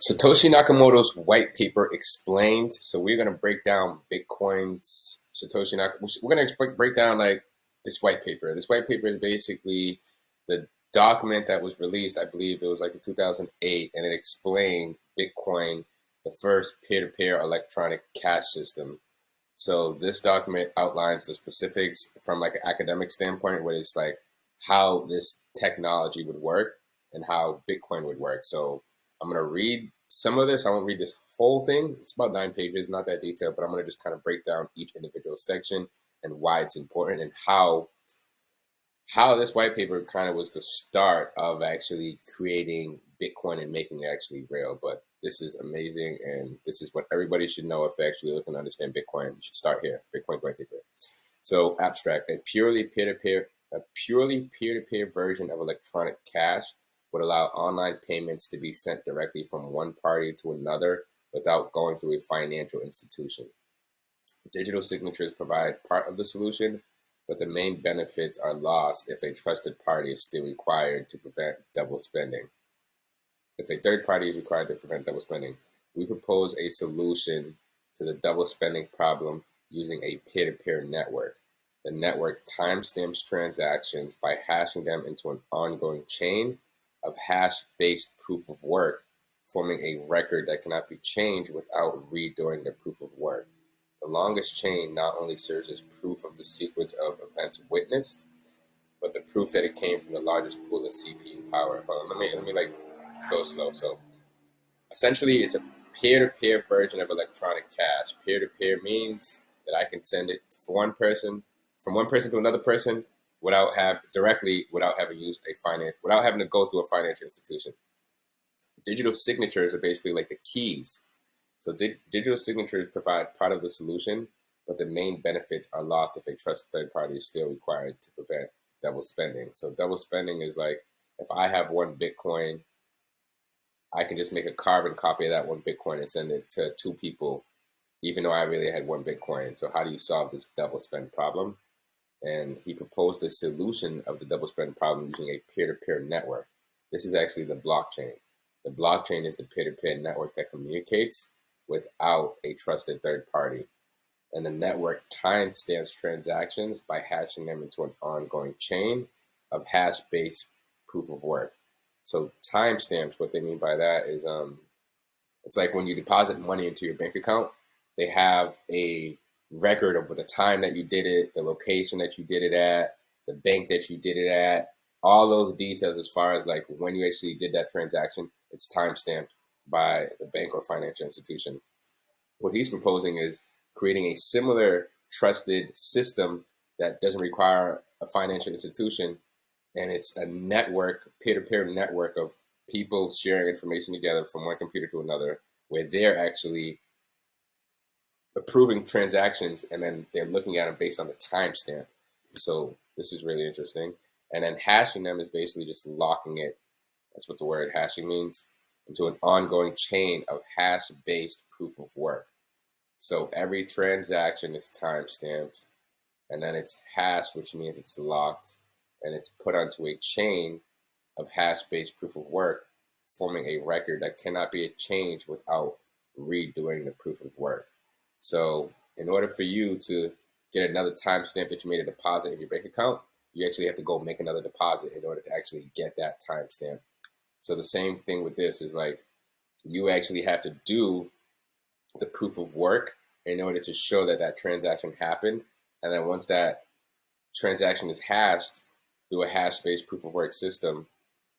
Satoshi Nakamoto's white paper explained. So we're going to break down Bitcoin's Satoshi Nakamoto. We're going to break down like this white paper. This white paper is basically the document that was released. I believe it was like in 2008, and it explained Bitcoin, the first peer-to-peer electronic cash system. So this document outlines the specifics from like an academic standpoint, where it's like how this technology would work and how Bitcoin would work. So I'm going to read some of this. I won't read this whole thing. It's about 9 pages, not that detailed, but I'm going to just kind of break down each individual section and why it's important and how this white paper kind of was the start of actually creating Bitcoin and making it actually real. But this is amazing, and this is what everybody should know if they're actually looking to understand Bitcoin. You should start here, Bitcoin white paper. So abstract, a purely peer-to-peer version of electronic cash would allow online payments to be sent directly from one party to another without going through a financial institution. Digital signatures provide part of the solution, but the main benefits are lost if a trusted party is still required to prevent double spending. If a third party is required to prevent double spending, we propose a solution to the double spending problem using a peer-to-peer network. The network timestamps transactions by hashing them into an ongoing chain of hash-based proof of work, forming a record that cannot be changed without redoing the proof of work. The longest chain not only serves as proof of the sequence of events witnessed, but the proof that it came from the largest pool of CPU power. Hold on, let me like go slow. So essentially, it's a peer-to-peer version of electronic cash. Peer-to-peer means that I can send it from one person to another person without having to go through a financial institution. Digital signatures are basically like the keys. So digital signatures provide part of the solution, but the main benefits are lost if a trusted third party is still required to prevent double spending. So double spending is like if I have one Bitcoin, I can just make a carbon copy of that one Bitcoin and send it to two people, even though I really had one Bitcoin. So how do you solve this double spend problem? And he proposed a solution of the double spend problem using a peer-to-peer network. This is actually the blockchain. The blockchain is the peer-to-peer network that communicates without a trusted third party. And the network timestamps transactions by hashing them into an ongoing chain of hash-based proof of work. So timestamps, what they mean by that is it's like when you deposit money into your bank account, they have a record of the time that you did it, the location that you did it at, the bank that you did it at, all those details as far as like when you actually did that transaction, it's timestamped by the bank or financial institution. What he's proposing is creating a similar trusted system that doesn't require a financial institution, and it's a network, peer-to-peer network of people sharing information together from one computer to another, where they're actually approving transactions and then they're looking at them based on the timestamp. So this is really interesting. And then hashing them is basically just locking it. That's what the word hashing means, into an ongoing chain of hash-based proof of work. So every transaction is timestamped, and then it's hashed, which means it's locked, and it's put onto a chain of hash-based proof of work, forming a record that cannot be changed without redoing the proof of work. So in order for you to get another timestamp that you made a deposit in your bank account, you actually have to go make another deposit in order to actually get that timestamp. So the same thing with this is like you actually have to do the proof of work in order to show that that transaction happened. And then once that transaction is hashed through a hash-based proof of work system,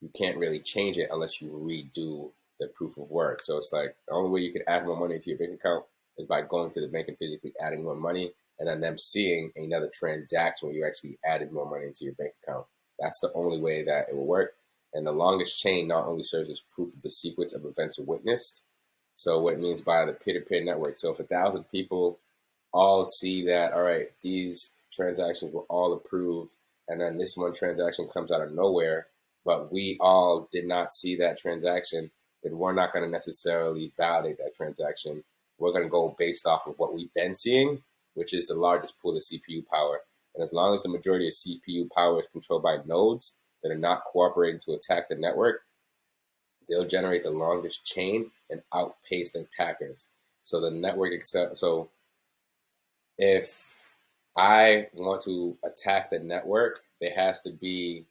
you can't really change it unless you redo the proof of work. So it's like the only way you can add more money to your bank account is by going to the bank and physically adding more money, and then them seeing another transaction where you actually added more money into your bank account. That's the only way that it will work. And the longest chain not only serves as proof of the sequence of events witnessed, so what it means by the peer-to-peer network. So if 1,000 people all see that, all right, these transactions were all approved, and then this one transaction comes out of nowhere, but we all did not see that transaction, then we're not going to necessarily validate that transaction. We're going to go based off of what we've been seeing, which is the largest pool of CPU power. And as long as the majority of CPU power is controlled by nodes that are not cooperating to attack the network, they'll generate the longest chain and outpace the attackers. So the network accept. So if I want to attack the network, there has to be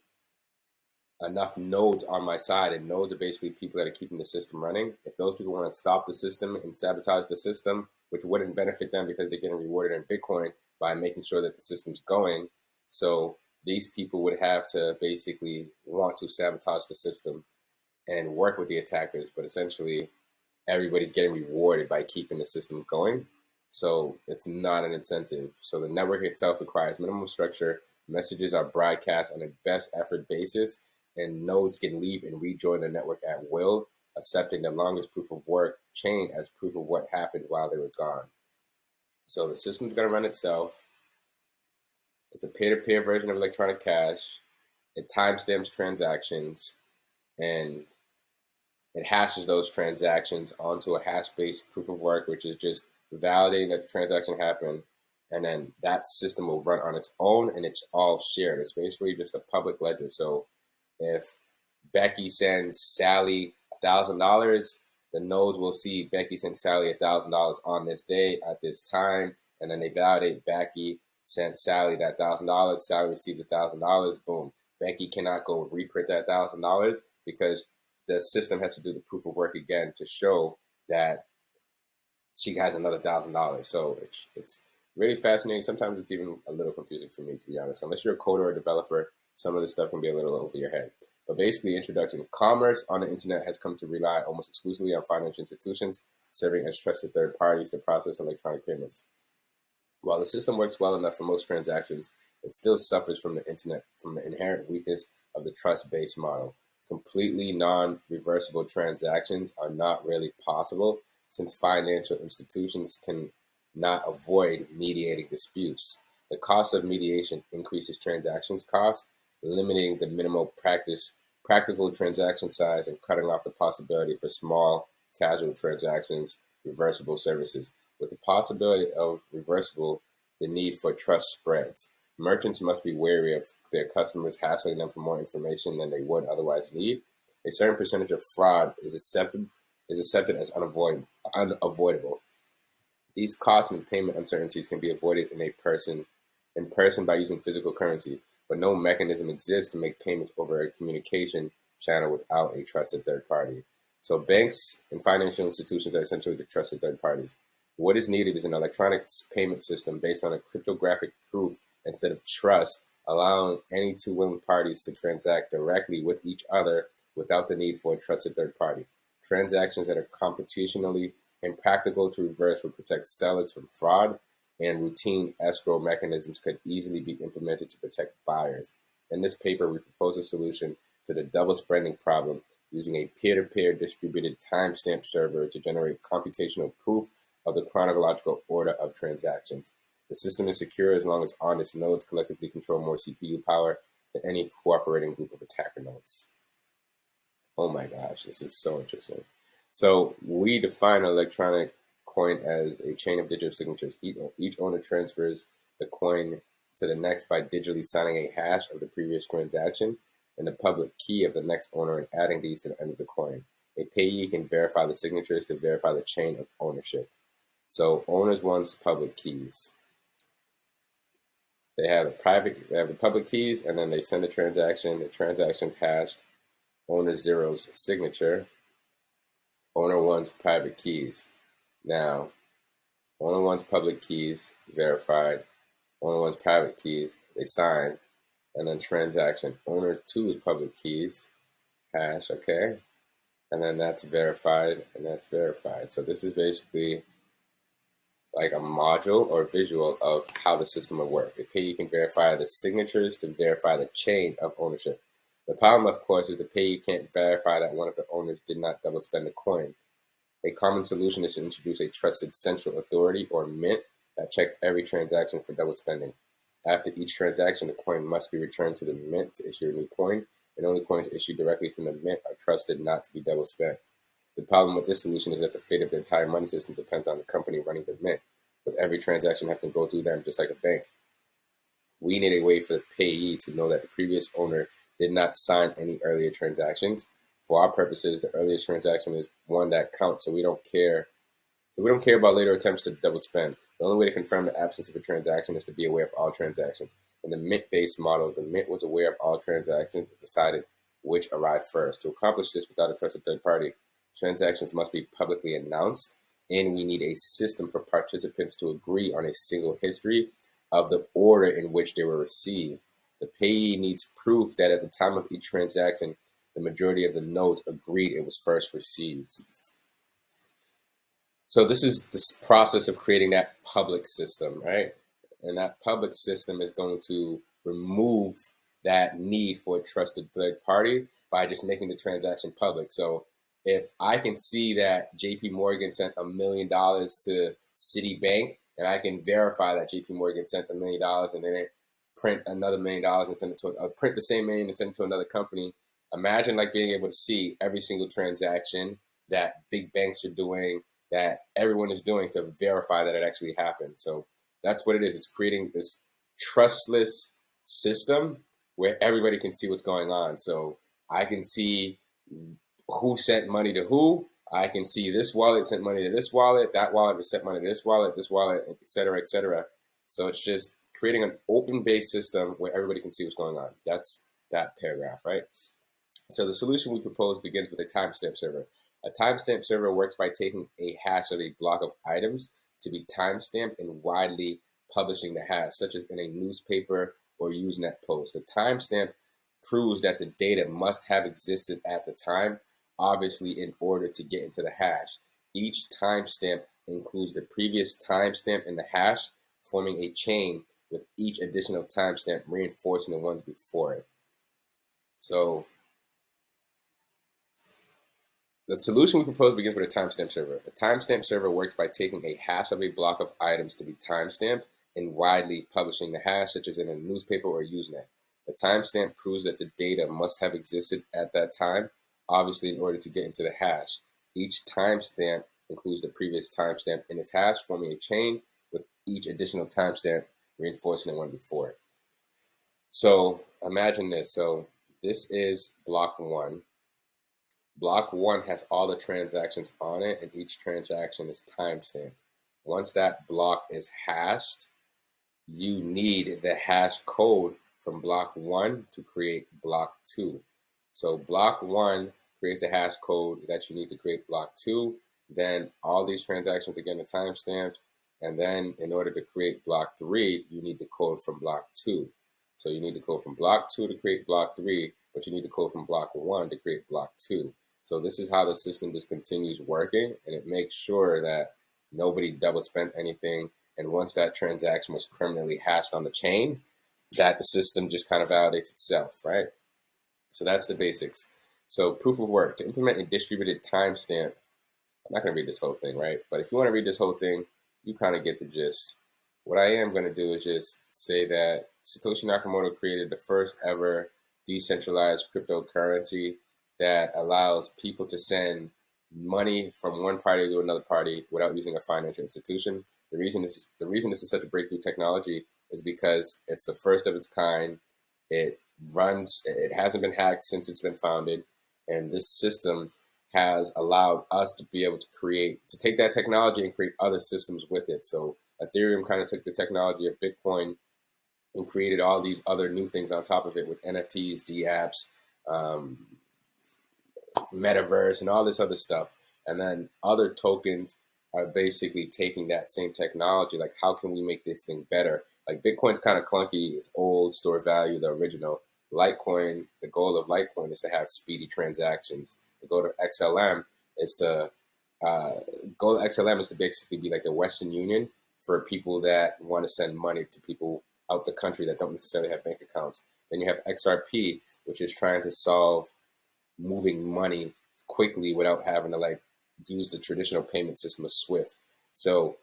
enough nodes on my side, and nodes are basically people that are keeping the system running. If those people want to stop the system and sabotage the system, which wouldn't benefit them because they're getting rewarded in Bitcoin by making sure that the system's going, so these people would have to basically want to sabotage the system and work with the attackers, but essentially everybody's getting rewarded by keeping the system going. So it's not an incentive. So the network itself requires minimum structure. Messages are broadcast on a best effort basis, and nodes can leave and rejoin the network at will, accepting the longest proof of work chain as proof of what happened while they were gone. So the system's going to run itself. It's a peer-to-peer version of electronic cash. It timestamps transactions, and it hashes those transactions onto a hash-based proof of work, which is just validating that the transaction happened, and then that system will run on its own, and it's all shared. It's basically just a public ledger. So if Becky sends Sally $1,000, the nodes will see Becky sent Sally $1,000 on this day at this time, and then they validate Becky sent Sally that $1,000. Sally received $1,000. Boom. Becky cannot go reprint that $1,000 because the system has to do the proof of work again to show that she has another $1,000. So it's really fascinating. Sometimes it's even a little confusing for me, to be honest. Unless you're a coder or a developer, some of this stuff can be a little over your head. But basically, introduction. Commerce on the internet has come to rely almost exclusively on financial institutions serving as trusted third parties to process electronic payments. While the system works well enough for most transactions, it still suffers from the inherent weakness of the trust-based model. Completely non-reversible transactions are not really possible since financial institutions can not avoid mediating disputes. The cost of mediation increases transactions costs, limiting the minimal practical transaction size and cutting off the possibility for small, casual transactions, reversible services. With the possibility of reversible, the need for trust spreads. Merchants must be wary of their customers hassling them for more information than they would otherwise need. A certain percentage of fraud is accepted as unavoidable. These costs and payment uncertainties can be avoided in person by using physical currency, but no mechanism exists to make payments over a communication channel without a trusted third party. So banks and financial institutions are essentially the trusted third parties. What is needed is an electronic payment system based on a cryptographic proof instead of trust, allowing any two willing parties to transact directly with each other without the need for a trusted third party. Transactions that are computationally impractical to reverse would protect sellers from fraud, and routine escrow mechanisms could easily be implemented to protect buyers. In this paper, we propose a solution to the double spending problem using a peer-to-peer distributed timestamp server to generate computational proof of the chronological order of transactions. The system is secure as long as honest nodes collectively control more CPU power than any cooperating group of attacker nodes. Oh my gosh, this is so interesting. So we define an electronic coin as a chain of digital signatures. Each owner transfers the coin to the next by digitally signing a hash of the previous transaction and the public key of the next owner and adding these to the end of the coin. A payee can verify the signatures to verify the chain of ownership. So owners wants public keys. They have the public keys, and then they send the transaction. The transaction's hashed. Owner zero's signature. Owner one's private keys. Now, owner one's public keys verified. Owner one's private keys they sign, and then transaction. Owner two's public keys hash. Okay, and then that's verified, and that's verified. So this is basically like a module or visual of how the system will work. A payee can verify the signatures to verify the chain of ownership. The problem, of course, is the payee can't verify that one of the owners did not double spend the coin. A common solution is to introduce a trusted central authority or mint that checks every transaction for double spending. After each transaction, the coin must be returned to the mint to issue a new coin, and only coins issued directly from the mint are trusted not to be double spent. The problem with this solution is that the fate of the entire money system depends on the company running the mint, with every transaction having to go through them just like a bank. We need a way for the payee to know that the previous owner did not sign any earlier transactions. For our purposes, the earliest transaction is one that counts, so we don't care. So we don't care about later attempts to double spend. The only way to confirm the absence of a transaction is to be aware of all transactions. In the mint-based model, the mint was aware of all transactions and decided which arrived first. To accomplish this without a trusted third party, transactions must be publicly announced, and we need a system for participants to agree on a single history of the order in which they were received. The payee needs proof that at the time of each transaction, the majority of the nodes agreed it was first received. So this is this process of creating that public system, right? And that public system is going to remove that need for a trusted third party by just making the transaction public. So if I can see that JP Morgan sent $1 million to Citibank, and I can verify that JP Morgan sent $1 million and then print another $1 million and send it to print the same million and send it to another company. Imagine like being able to see every single transaction that big banks are doing, that everyone is doing to verify that it actually happened. So that's what it is. It's creating this trustless system where everybody can see what's going on. So I can see who sent money to who. I can see this wallet sent money to this wallet, that wallet sent money to this wallet, et cetera, et cetera. So it's just creating an open-based system where everybody can see what's going on. That's that paragraph, right? So the solution we propose begins with a timestamp server. A timestamp server works by taking a hash of a block of items to be timestamped and widely publishing the hash, such as in a newspaper or Usenet post. The timestamp proves that the data must have existed at the time, obviously in order to get into the hash. Each timestamp includes the previous timestamp in the hash, forming a chain with each additional timestamp reinforcing the ones before it. So the solution we propose begins with a timestamp server. A timestamp server works by taking a hash of a block of items to be timestamped and widely publishing the hash, such as in a newspaper or Usenet. The timestamp proves that the data must have existed at that time, obviously in order to get into the hash. Each timestamp includes the previous timestamp in its hash, forming a chain with each additional timestamp reinforcing the one before it. So imagine this. So this is block one. Block one has all the transactions on it, and each transaction is timestamped. Once that block is hashed, you need the hash code from block one to create block two. So block one creates a hash code that you need to create block two. Then all these transactions again are timestamped. And then in order to create block three, you need the code from block two. So you need the code from block two to create block three, but you need the code from block one to create block two. So this is how the system just continues working, and it makes sure that nobody double spent anything. And once that transaction was permanently hashed on the chain, that the system just kind of validates itself, right? So that's the basics. So proof of work. To implement a distributed timestamp, I'm not going to read this whole thing, right? But if you want to read this whole thing, you kind of get the gist. What I am going to do is just say that Satoshi Nakamoto created the first ever decentralized cryptocurrency that allows people to send money from one party to another party without using a financial institution. The reason this is such a breakthrough technology is because it's the first of its kind. It hasn't been hacked since it's been founded, and this system has allowed us to be able to take that technology and create other systems with it. So Ethereum kind of took the technology of Bitcoin and created all these other new things on top of it with NFTs, dApps, metaverse, and all this other stuff. And then other tokens are basically taking that same technology. Like, how can we make this thing better? Like, Bitcoin's kind of clunky. It's old, store value, the original. Litecoin, the goal of Litecoin is to have speedy transactions. The goal of XLM is to basically be like the Western Union for people that want to send money to people out the country that don't necessarily have bank accounts. Then you have XRP, which is trying to solve moving money quickly without having to like use the traditional payment system of Swift. So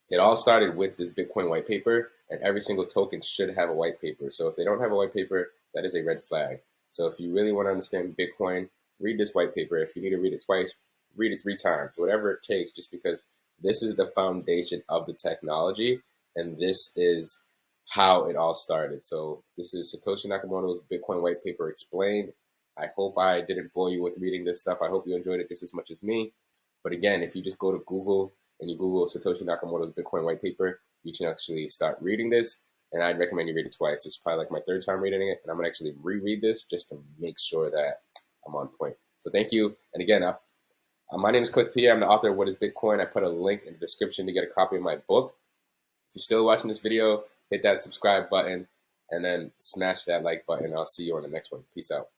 it all started with this Bitcoin white paper, and every single token should have a white paper. So if they don't have a white paper, that is a red flag. So if you really want to understand Bitcoin, read this white paper. If you need to read it twice, read it 3 times, whatever it takes, just because this is the foundation of the technology, and this is how it all started. So this is Satoshi Nakamoto's Bitcoin white paper explained. I hope I didn't bore you with reading this stuff. I hope you enjoyed it just as much as me. But again, if you just go to Google and you Google Satoshi Nakamoto's Bitcoin white paper, you can actually start reading this. And I'd recommend you read it twice. It's probably like my third time reading it, and I'm gonna actually reread this just to make sure that I'm on point. So thank you. And again, my name is Cliff P. I'm the author of What is Bitcoin. I put a link in the description to get a copy of my book. If you're still watching this video, hit that subscribe button and then smash that like button. I'll see you on the next one. Peace out.